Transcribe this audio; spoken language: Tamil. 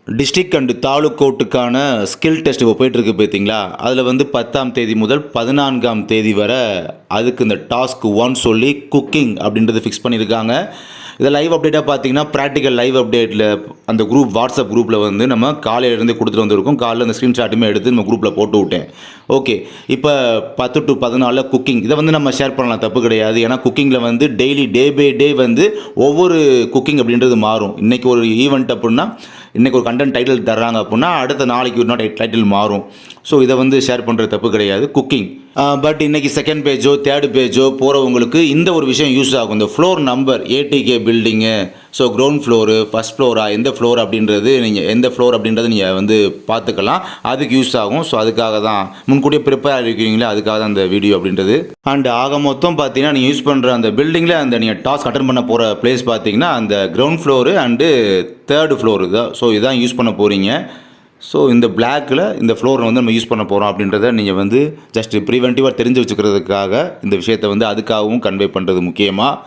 டிஸ்ட்ரிக்ட் அண்ட் தாலுக் கோர்ட்டுக்கான ஸ்கில் டெஸ்ட் இப்போ போயிட்டுருக்கு பார்த்தீங்களா, அதில் வந்து 10ஆம் தேதி முதல் 14ஆம் தேதி வரை அதுக்கு இந்த டாஸ்க் 1 சொல்லி குக்கிங் அப்படின்றது ஃபிக்ஸ் பண்ணியிருக்காங்க. இதை லைவ் அப்டேட்டாக பார்த்தீங்கன்னா ப்ராக்டிக்கல் லைவ் அப்டேட்டில் அந்த குரூப் வாட்ஸ்அப் குரூப்பில் வந்து நம்ம காலையிலேருந்து கொடுத்துட்டு வந்திருக்கோம். காலையில் அந்த ஸ்க்ரீன்ஷாட்டுமே எடுத்து நம்ம குரூப்பில் போட்டு விட்டேன். ஓகே, இப்போ 10 to 14 குக்கிங் இதை வந்து நம்ம ஷேர் பண்ணலாம், தப்பு கிடையாது. ஏன்னா குக்கிங்கில் வந்து டெய்லி டே பை டே வந்து ஒவ்வொரு குக்கிங் அப்படின்றது மாறும். இன்றைக்கி ஒரு ஈவெண்ட் அப்படின்னா இன்றைக்கி ஒரு கண்டென்ட் டைட்டில் தர்றாங்க அப்படின்னா அடுத்த நாளைக்கு ஒரு நாள் டைட்டில் மாறும். ஸோ இதை வந்து ஷேர் பண்ணுறது தப்பு கிடையாது குக்கிங். பட் இன்றைக்கி செகண்ட் பேஜோ தேர்டு பேஜோ போகிறவங்களுக்கு இந்த ஒரு விஷயம் யூஸ் ஆகும். இந்த floor number ATK building, so ground floor first Flora எந்த ஃப்ளோர் அப்படின்றது நீங்கள் எந்த ஃப்ளோர் அப்படின்றத நீங்கள் வந்து பார்த்துக்கலாம். அதுக்கு யூஸ் ஆகும். ஸோ அதுக்காக தான் முன்கூட்டியே ப்ரிப்பேர் ஆகிருக்கீங்களே, அதுக்காக தான் அந்த வீடியோ அப்படின்றது. அண்ட் ஆக மொத்தம் பார்த்தீங்கன்னா நீங்கள் யூஸ் பண்ணுற அந்த பில்டிங்கில் அந்த நீங்கள் டாஸ்க் அட்டன் பண்ண போகிற பிளேஸ் பார்த்தீங்கன்னா அந்த ground floor and third floor தான். ஸோ இதான் யூஸ் பண்ண போகிறீங்க. ஸோ இந்த பிளாக்கில் இந்த ஃப்ளோரை வந்து நம்ம யூஸ் பண்ண போகிறோம் அப்படின்றத நீங்கள் வந்து ஜஸ்ட் ப்ரிவென்டிவாக தெரிஞ்சு வச்சுக்கிறதுக்காக இந்த விஷயத்தை வந்து அதுக்காகவும் கன்வே பண்ணுறது முக்கியமாக.